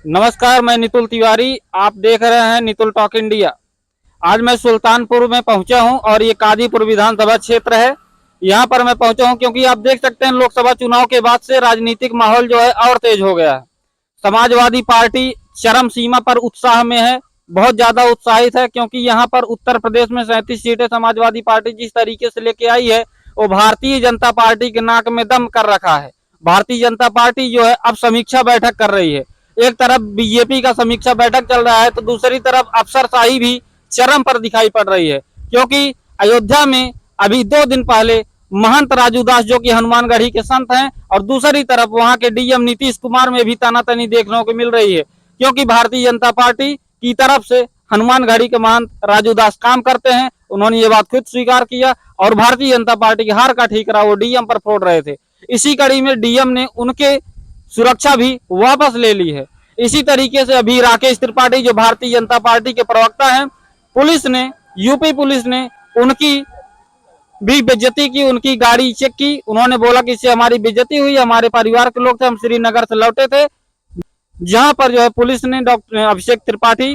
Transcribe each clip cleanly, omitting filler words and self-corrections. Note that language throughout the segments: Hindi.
नमस्कार, मैं नितुल तिवारी। आप देख रहे हैं नितुल टॉक इंडिया। आज मैं सुल्तानपुर में पहुंचा हूं और ये कादीपुर विधानसभा क्षेत्र है। यहां पर मैं पहुंचा हूं क्योंकि आप देख सकते हैं लोकसभा चुनाव के बाद से राजनीतिक माहौल जो है और तेज हो गया है। समाजवादी पार्टी चरम सीमा पर उत्साह में है, बहुत ज्यादा उत्साहित है, क्योंकि यहाँ पर उत्तर प्रदेश में 37 सीटें समाजवादी पार्टी जिस तरीके से लेके आई है वो भारतीय जनता पार्टी के नाक में दम कर रखा है। भारतीय जनता पार्टी जो है अब समीक्षा बैठक कर रही है। एक तरफ बीजेपी का समीक्षा बैठक चल रहा है तो दूसरी तरफ अफसरशाही भी चरम पर दिखाई पड़ रही है, क्योंकि अयोध्या में अभी 2 दिन पहले महंत राजू दास जो कि हनुमानगढ़ी के संत हैं और दूसरी तरफ वहां के डीएम नीतीश कुमार में भी तानातनी देखने को मिल रही है, क्योंकि भारतीय जनता पार्टी की तरफ से हनुमानगढ़ी के महंत राजू दास काम करते हैं। उन्होंने ये बात खुद स्वीकार किया और भारतीय जनता पार्टी की हार का ठीकरा वो डीएम पर फोड़ रहे थे। इसी कड़ी में डीएम ने उनके सुरक्षा भी वापस ले ली है। इसी तरीके से अभी राकेश त्रिपाठी जो भारतीय जनता पार्टी के प्रवक्ता हैं, यूपी पुलिस ने उनकी भी बेइज्जती की, उनकी गाड़ी चेक की। उन्होंने बोला कि इससे हमारी बेइज्जती हुई, हमारे परिवार के लोग थे, हम श्रीनगर से लौटे थे। जहां पर जो है पुलिस ने डॉक्टर अभिषेक त्रिपाठी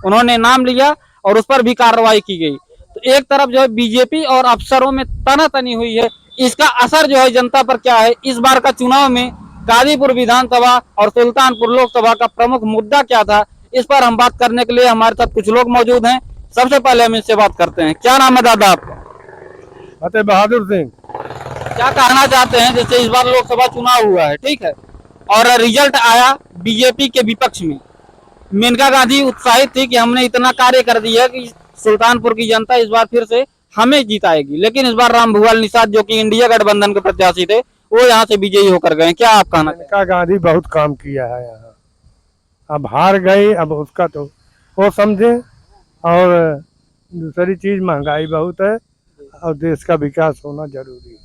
उन्होंने नाम लिया और उस पर भी कार्रवाई की गई। तो एक तरफ जो है बीजेपी और अफसरों में तनातनी हुई है, इसका असर जो है जनता पर क्या है, इस बार का चुनाव में कादीपुर विधानसभा और सुल्तानपुर लोकसभा का प्रमुख मुद्दा क्या था, इस पर हम बात करने के लिए हमारे साथ कुछ लोग मौजूद हैं। सबसे पहले हम इससे बात करते हैं। क्या नाम है दादा आपका? फतेह बहादुर सिंह। क्या कहना चाहते हैं, जैसे इस बार लोकसभा चुनाव हुआ है, ठीक है, और रिजल्ट आया बीजेपी के विपक्ष में। मेनका गांधी उत्साहित थी कि हमने इतना कार्य कर दिया कि सुल्तानपुर की जनता इस बार फिर से हमें जिताएगी, लेकिन इस बार राम भुआल निषाद जो कि इंडिया गठबंधन के प्रत्याशी थे वो यहाँ से विजयी होकर गए। क्या आप कहना? मेनका गांधी बहुत काम किया है यहाँ, अब हार गई, अब उसका तो वो समझे। और दूसरी चीज महंगाई बहुत है और देश का विकास होना जरूरी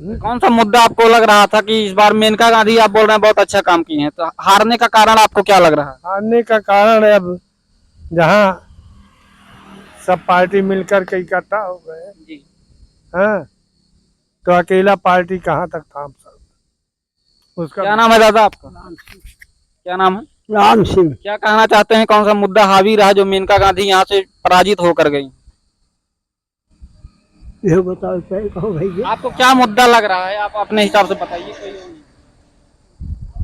है। कौन सा मुद्दा आपको लग रहा था कि इस बार मेनका गांधी, आप बोल रहे हैं बहुत अच्छा काम किए हैं, तो हारने का कारण आपको क्या लग रहा है? हारने का कारण है अब जहाँ सब पार्टी मिलकर के इकट्ठा हो गए जी। हाँ, तो अकेला पार्टी कहाँ तक थाम सकता। उसका क्या नाम है दादा आपका? क्या नाम है? राम सिंह। क्या कहना चाहते हैं, कौन सा मुद्दा हावी रहा जो मेनका गांधी यहाँ से पराजित होकर गई? ये बताओ कहो भैया, आपको क्या मुद्दा लग रहा है, आप अपने हिसाब से बताइए।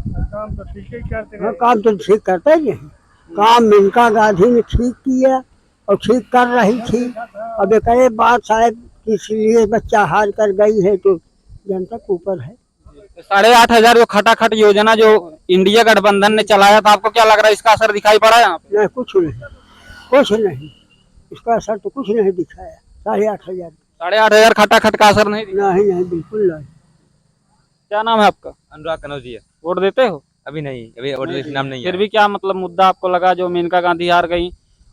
काम तो ठीक ही करते हैं। काम तो ठीक करते ही हैं। काम मेनका गांधी ने ठीक किया और ठीक कर रही थी। अब एक बात शायद इसलिए बच्चा हार कर गई है तो जनता के ऊपर है। 8,500 जो खटाखट योजना जो इंडिया गठबंधन ने चलाया था, आपको क्या लग रहा है इसका असर दिखाई पड़ा यहाँ पे? नहीं, कुछ नहीं, इसका असर तो कुछ नहीं दिखाया। 8,500 8,500 खटाखट का असर नहीं दिखा? नहीं, बिल्कुल नहीं। क्या नाम है आपका? अनुराग कनौजिया। वोट देते हो? अभी नहीं, अभी वोट लिस्ट नाम नहीं है। फिर भी क्या मतलब मुद्दा आपको लगा जो मेनका गांधी हार गई?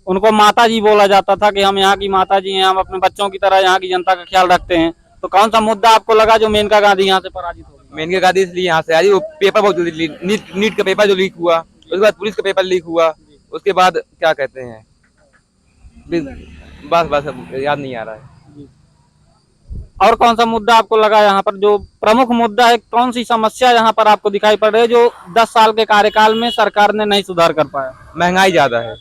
उनको माता जी बोला जाता था कि हम यहाँ की माता जी हैं, हम अपने बच्चों की तरह यहाँ की जनता का ख्याल रखते हैं। तो कौन सा मुद्दा आपको लगा जो मेनका गांधी यहाँ से पराजित हो गई? मेनका गांधी इसलिए यहाँ से आई, वो पेपर बहुत जल्दी नीट का पेपर जो लीक हुआ, उसके बाद पुलिस का पेपर लीक हुआ, उसके बाद क्या कहते हैं, बस याद नहीं आ रहा है। और कौन सा मुद्दा आपको लगा यहाँ पर जो प्रमुख मुद्दा है, कौन सी समस्या यहाँ पर आपको दिखाई पड़ रही है जो 10 साल के कार्यकाल में सरकार ने नहीं सुधार कर पाया? महंगाई ज्यादा है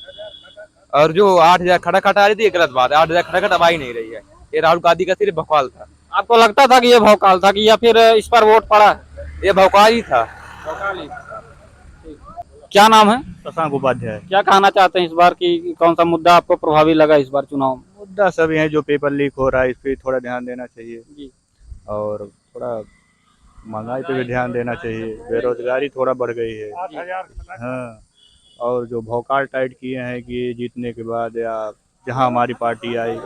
और जो 8,000 खटाखट आ रही थी ये गलत बात है। 8,000 खटाखट अब आ ही नहीं रही है। ये राहुल गांधी का सिर्फ भौकाल था। आपको लगता था कि ये भौकाल था कि या फिर इस पर वोट पड़ा है? ये भौकाल ही था। क्या नाम है? शशांक उपाध्याय। क्या कहना चाहते हैं इस बार की कौन सा मुद्दा आपको प्रभावी लगा इस बार चुनाव में? मुद्दा सब है जो पेपर लीक हो रहा है इस पे थोड़ा ध्यान देना चाहिए जी। और थोड़ा महंगाई पे भी ध्यान देना चाहिए। बेरोजगारी थोड़ा बढ़ गई है। हाँ, और जो भौकाल टाइट किए हैं कि जीतने के बाद या जहाँ हमारी पार्टी आई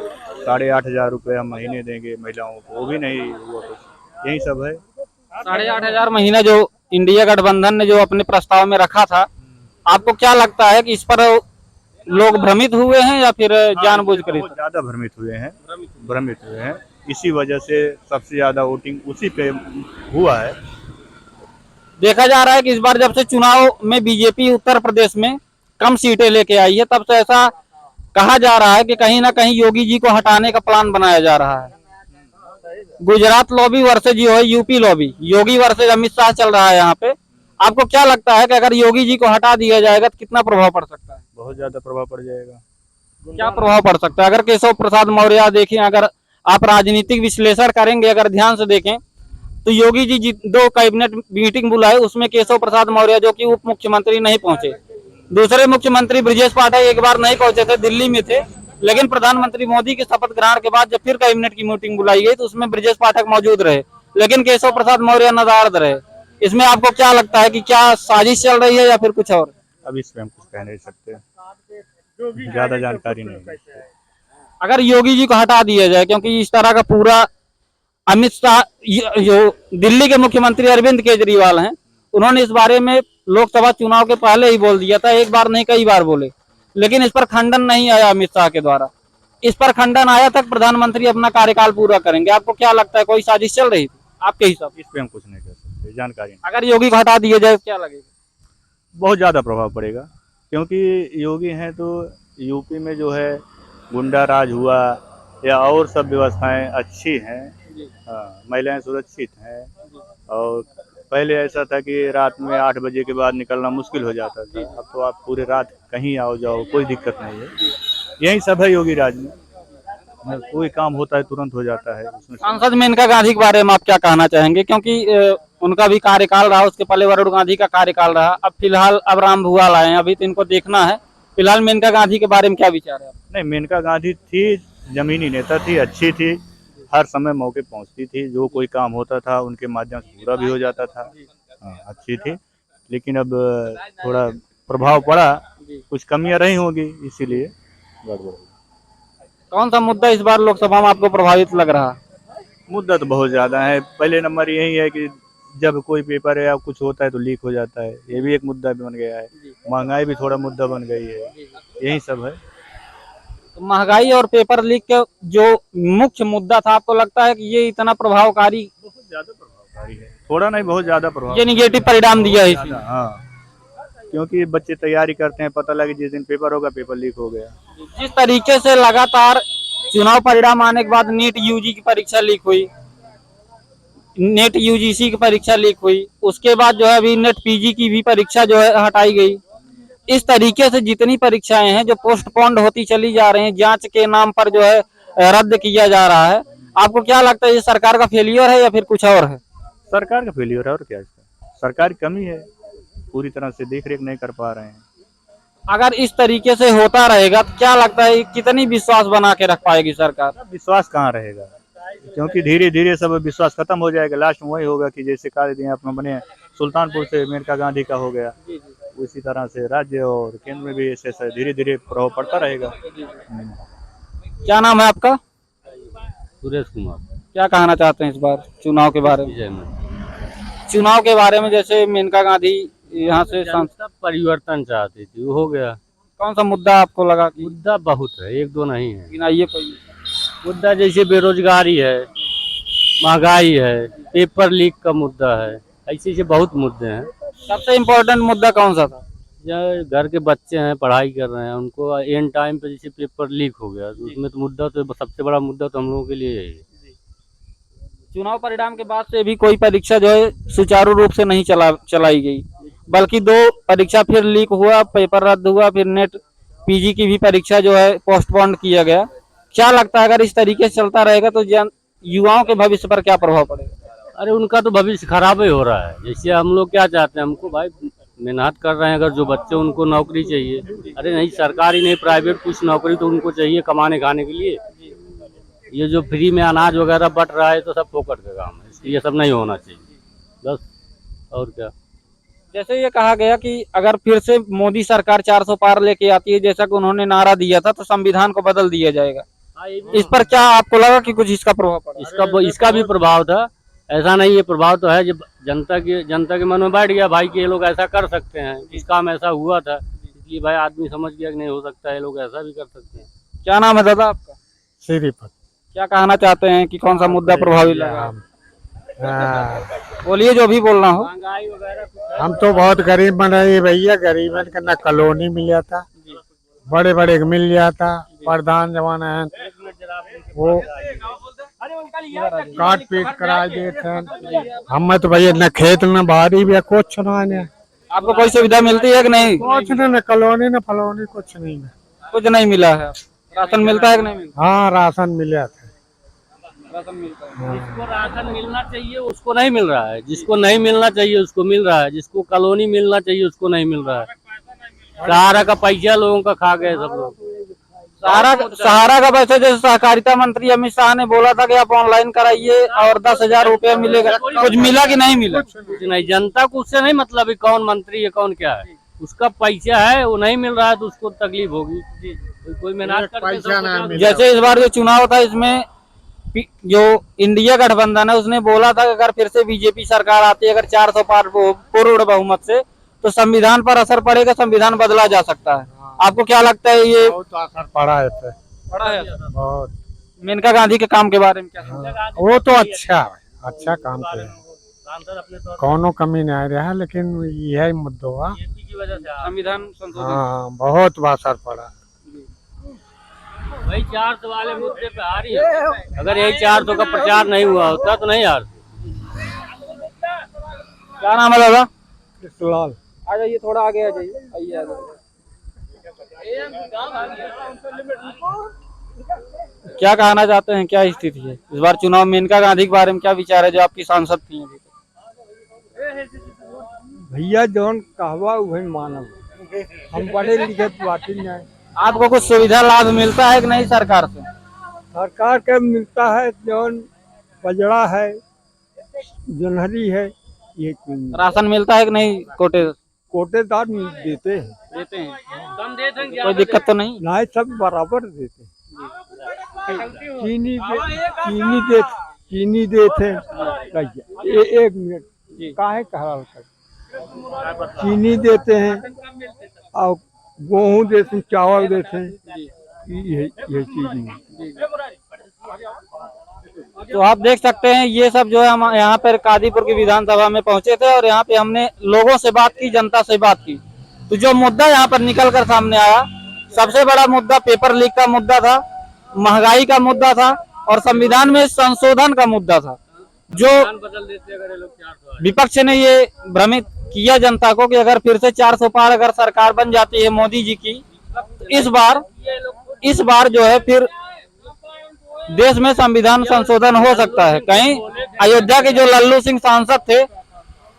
8,500 रुपये हम महीने देंगे महिलाओं को, वो भी नहीं हुआ कुछ। यही सब है। 8,500 महीना जो इंडिया गठबंधन ने जो अपने प्रस्ताव में रखा था, आपको क्या लगता है कि इस पर लोग भ्रमित हुए हैं या फिर जानबूझकर? बहुत ज्यादा भ्रमित हुए हैं। इसी वजह से सबसे ज्यादा वोटिंग उसी पे हुआ है। देखा जा रहा है कि इस बार जब से चुनाव में बीजेपी उत्तर प्रदेश में कम सीटें लेके आई है, तब से ऐसा कहा जा रहा है कि कहीं ना कहीं योगी जी को हटाने का प्लान बनाया जा रहा है। गुजरात लॉबी वर्सेज जो है यूपी लॉबी, योगी वर्सेज अमित शाह चल रहा है यहाँ पे। आपको क्या लगता है कि अगर योगी जी को हटा दिया जाएगा तो कितना प्रभाव पड़ सकता है? बहुत ज्यादा प्रभाव पड़ जाएगा। क्या प्रभाव पड़ सकता है? अगर केशव प्रसाद मौर्य देखें, अगर आप राजनीतिक विश्लेषण करेंगे, अगर ध्यान से देखें तो योगी जी 2 कैबिनेट मीटिंग बुलाए, उसमें केशव प्रसाद मौर्य जो कि उप मुख्यमंत्री नहीं पहुंचे। दूसरे मुख्यमंत्री ब्रजेश पाठक एक बार नहीं पहुंचे थे, दिल्ली में थे, लेकिन प्रधानमंत्री मोदी के शपथ ग्रहण के बाद जब फिर कैबिनेट की मीटिंग बुलाई गई तो उसमें ब्रजेश पाठक मौजूद रहे, लेकिन केशव प्रसाद मौर्य नदारद रहे। इसमें आपको क्या लगता है कि क्या साजिश चल रही है या फिर कुछ और? अब इस पे हम कुछ कह नहीं सकते, ज्यादा जानकारी नहीं है। अगर योगी जी को हटा दिया जाए, क्योंकि इस तरह का पूरा अमित शाह जो दिल्ली के मुख्यमंत्री अरविंद केजरीवाल हैं, उन्होंने इस बारे में लोकसभा चुनाव के पहले ही बोल दिया था, एक बार नहीं कई बार बोले, लेकिन इस पर खंडन नहीं आया अमित शाह के द्वारा। इस पर खंडन आया तक प्रधानमंत्री अपना कार्यकाल पूरा करेंगे। आपको क्या लगता है कोई साजिश चल रही थी आपके हिसाब से? इस पे हम कुछ नहीं कह सकते, जानकारी नहीं। अगर योगी को हटा दिया जाए क्या लगेगा? बहुत ज्यादा प्रभाव पड़ेगा, क्योंकि योगी हैं तो यूपी में जो है गुंडा राज हुआ या और सब व्यवस्थाएं अच्छी हैं। हाँ, महिलाएं सुरक्षित हैं। और पहले ऐसा था कि रात में 8 बजे के बाद निकलना मुश्किल हो जाता था, अब तो आप पूरे रात कहीं आओ जाओ कोई दिक्कत नहीं है। यही सब है योगी राज में, कोई काम होता है तुरंत हो जाता है उसमें। सांसद मेनका गांधी के बारे में आप क्या कहना चाहेंगे? क्योंकि उनका भी कार्यकाल रहा, उसके पहले वरुण गांधी का कार्यकाल रहा, अब फिलहाल अब राम भुआल आए हैं, अभी तो इनको देखना है। फिलहाल मेनका गांधी के बारे में क्या विचार है? नहीं, मेनका गांधी थी, जमीनी नेता थी, अच्छी थी, हर समय मौके पहुंचती थी, जो कोई काम होता था उनके माध्यम से पूरा भी हो जाता था। हाँ, अच्छी थी, लेकिन अब थोड़ा प्रभाव पड़ा, कुछ कमियां रही होंगी, इसीलिए गड़बड़। कौन सा मुद्दा इस बार लोकसभा में आपको प्रभावित लग रहा? मुद्दा तो बहुत ज्यादा है। पहले नंबर यही है कि जब कोई पेपर या कुछ होता है तो लीक हो जाता है, ये भी एक मुद्दा बन गया है। महंगाई भी थोड़ा मुद्दा बन गई है, यही सब है। तो महंगाई और पेपर लीक का जो मुख्य मुद्दा था, आपको लगता है कि ये इतना प्रभावकारी? बहुत ज्यादा प्रभावकारी है, थोड़ा नहीं बहुत ज्यादा प्रभाव। ये निगेटिव परिणाम दिया है इसने। हाँ, क्योंकि बच्चे तैयारी करते हैं, पता लगे जिस दिन पेपर होगा पेपर लीक हो गया। जिस तरीके से लगातार चुनाव परिणाम आने के बाद नीट यूजी की परीक्षा लीक हुई, नेट यूजीसी की परीक्षा लीक हुई, उसके बाद जो है अभी नेट पीजी की भी परीक्षा जो है हटाई गई। इस तरीके से जितनी परीक्षाएं हैं जो पोस्टपोन्ड होती चली जा रही हैं, जांच के नाम पर जो है रद्द किया जा रहा है, आपको क्या लगता है ये सरकार का फेलियर है या फिर कुछ और है? सरकार का फेलियर है और क्या, इसका सरकार की कमी है, पूरी तरह से देख रेख नहीं कर पा रहे हैं। अगर इस तरीके से होता रहेगा तो क्या लगता है कितनी विश्वास बना के रख पाएगी सरकार? विश्वास कहाँ रहेगा, क्योंकि धीरे धीरे सब विश्वास खत्म हो जाएगा। लास्ट में वही होगा कि जैसे कार्य दिए अपना बने सुल्तानपुर से मेनका गांधी का हो गया, उसी तरह से राज्य और केंद्र में भी ऐसे धीरे धीरे प्रभाव पड़ता रहेगा। क्या नाम है आपका? सुरेश कुमार। क्या कहना चाहते हैं इस बार चुनाव के बारे में? विजय में चुनाव के बारे में, जैसे मेनका गांधी यहाँ से जनता परिवर्तन चाहती थी, वो हो गया। कौन सा मुद्दा आपको लगा कि मुद्दा बहुत है, एक दो नहीं है। गिनाइए कोई? मुद्दा जैसे बेरोजगारी है, महंगाई है, पेपर लीक का मुद्दा है, ऐसे ऐसे बहुत मुद्दे हैं। सबसे इम्पोर्टेंट मुद्दा कौन सा था? जो घर के बच्चे हैं पढ़ाई कर रहे हैं, उनको एंड टाइम पे जैसे पेपर लीक हो गया, तो उसमें तो मुद्दा तो सबसे बड़ा मुद्दा तो हम लोगों के लिए यही है। चुनाव परिणाम के बाद से भी कोई परीक्षा जो है सुचारू रूप से नहीं चलाई गई, बल्कि 2 परीक्षा फिर लीक हुआ, पेपर रद्द हुआ, फिर नेट पीजी की भी परीक्षा जो है पोस्टपोन्ड किया गया। क्या लगता है अगर इस तरीके से चलता रहेगा तो युवाओं के भविष्य पर क्या प्रभाव पड़ेगा? अरे उनका तो भविष्य खराब ही हो रहा है। जैसे हम लोग क्या चाहते हैं, हमको भाई मेहनत कर रहे हैं, अगर जो बच्चे उनको नौकरी चाहिए, अरे नहीं सरकारी नहीं प्राइवेट कुछ नौकरी तो उनको चाहिए कमाने खाने के लिए। ये जो फ्री में अनाज वगैरह बट रहा है तो सब फोकट का काम है, इसलिए सब नहीं होना चाहिए बस, और क्या। जैसे ये कहा गया कि अगर फिर से मोदी सरकार 400 पार लेके आती है, जैसा कि उन्होंने नारा दिया था, तो संविधान को बदल दिया जाएगा। इस पर क्या आपको लगा कि कुछ इसका प्रभाव पड़ा? इसका भी प्रभाव था, ऐसा नहीं है प्रभाव तो है। जब जनता के मन में बैठ गया भाई कि ये लोग ऐसा कर सकते हैं, इस काम ऐसा हुआ था, इसलिए भाई आदमी समझ गया कि नहीं हो सकता है, ये लोग ऐसा भी कर सकते हैं। क्या नाम है दादा आपका? श्रीपत। क्या कहना चाहते हैं कि कौन सा मुद्दा प्रभावी लगा? बोलिए जो भी बोलना हो। हम तो बहुत गरीब बने भैया, गरीब का ना कॉलोनी मिल जाता, बड़े बड़े मिल जाता, प्रधान जमाना है वो काट पीट करा देते हैं। हमें तो भैया न खेत न बाड़ी भी कुछ ना है। आपको कोई सुविधा मिलती है कि नहीं? कुछ न कॉलोनी न फलोनी कुछ नहीं है। कुछ नहीं मिला है। राशन मिलता है कि नहीं मिलता? हाँ राशन मिला था। राशन मिलता है। जिसको राशन मिलना चाहिए उसको नहीं मिल रहा है, जिसको नहीं मिलना चाहिए उसको मिल रहा है, जिसको कॉलोनी मिलना चाहिए उसको नहीं मिल रहा है। सहारा का पैसा लोगों का खा गए सब लोग। सहारा का पैसा जैसे सहकारिता मंत्री अमित शाह ने बोला था कि आप ऑनलाइन कराइए और 10,000 रुपया मिलेगा, कुछ मिला कि नहीं मिला? कुछ नहीं, जनता को उससे नहीं मतलब है कौन मंत्री है कौन क्या है, उसका पैसा है वो नहीं मिल रहा है तो उसको तकलीफ होगी। कोई मेहनत करके जैसे इस बार जो चुनाव था इसमें जो इंडिया गठबंधन है उसने बोला था कि अगर फिर से बीजेपी सरकार आती है, अगर 400 पार पूर्ण बहुमत से, तो संविधान पर असर पड़ेगा, संविधान बदला जा सकता है। आपको क्या लगता है ये बहुत असर पड़ा है इससे। पड़ा है? बहुत। मेनका गांधी के काम के बारे में क्या? वो तो अच्छा काम किया, कौनो कमी नहीं रहा, लेकिन यही मुद्दा हुआ। संविधान संशोधन। हाँ बहुत असर पड़ा। वही 400 वाले मुद्दे पे आ रही है, अगर यही 400 का प्रचार नहीं हुआ होता तो नहीं यार। क्या नाम है दादा? कृष्णलाल। आ जाइए, थोड़ा आगे आ जाइए। आइए आ जाइए। क्या कहना चाहते हैं, क्या स्थिति है इस बार चुनाव? मेनका गांधी के बारे में क्या विचार है, जो आपकी सांसद थी अभी तक? भैया जौन कहवा वही मानव, हम पढ़े लिखे बात नहीं। आपको कुछ सुविधा लाभ मिलता है कि नहीं सरकार से? सरकार के मिलता है, जौन बजड़ा है, जनहरी है, ये राशन मिलता है कि नहीं? कोटेदार देते हैं। देते हैं। कम देते हैं, कोई दिक्कत तो नहीं? नहीं, सब बराबर देते हैं। चीनी देते हैं। एक मिनट काहे कहा चीनी देते हैं और गेहूँ देते हैं, चावल देते हैं, ये चीज। तो आप देख सकते हैं ये सब जो है, हम यहाँ पर कादीपुर की विधानसभा में पहुंचे थे और यहाँ पे हमने लोगों से बात की, जनता से बात की। तो जो मुद्दा यहाँ पर निकल कर सामने आया, सबसे बड़ा मुद्दा पेपर लीक का मुद्दा था, महंगाई का मुद्दा था और संविधान में संशोधन का मुद्दा था। जो बदल देते अगर ये लोग 400 विपक्ष ने ये भ्रमित किया जनता को कि अगर फिर से 400 पार अगर सरकार बन जाती है मोदी जी की, इस बार जो है फिर देश में संविधान संशोधन हो सकता है। कहीं अयोध्या के जो लल्लू सिंह सांसद थे,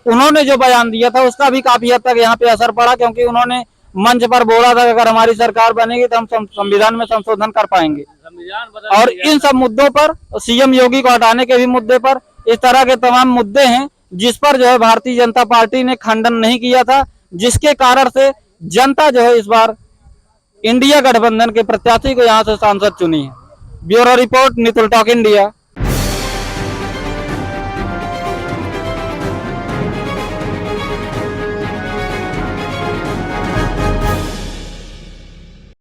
उन्होंने जो बयान दिया था उसका भी काफी हद तक यहाँ पे असर पड़ा, क्योंकि उन्होंने मंच पर बोला था कि अगर हमारी सरकार बनेगी तो हम संविधान में संशोधन कर पाएंगे। और इन सब मुद्दों पर, सीएम योगी को हटाने के भी मुद्दे पर, इस तरह के तमाम मुद्दे हैं जिस पर जो है भारतीय जनता पार्टी ने खंडन नहीं किया था, जिसके कारण से जनता जो है इस बार इंडिया गठबंधन के प्रत्याशी को यहाँ से सांसद चुनी है। Bureau report, Nitul talk India.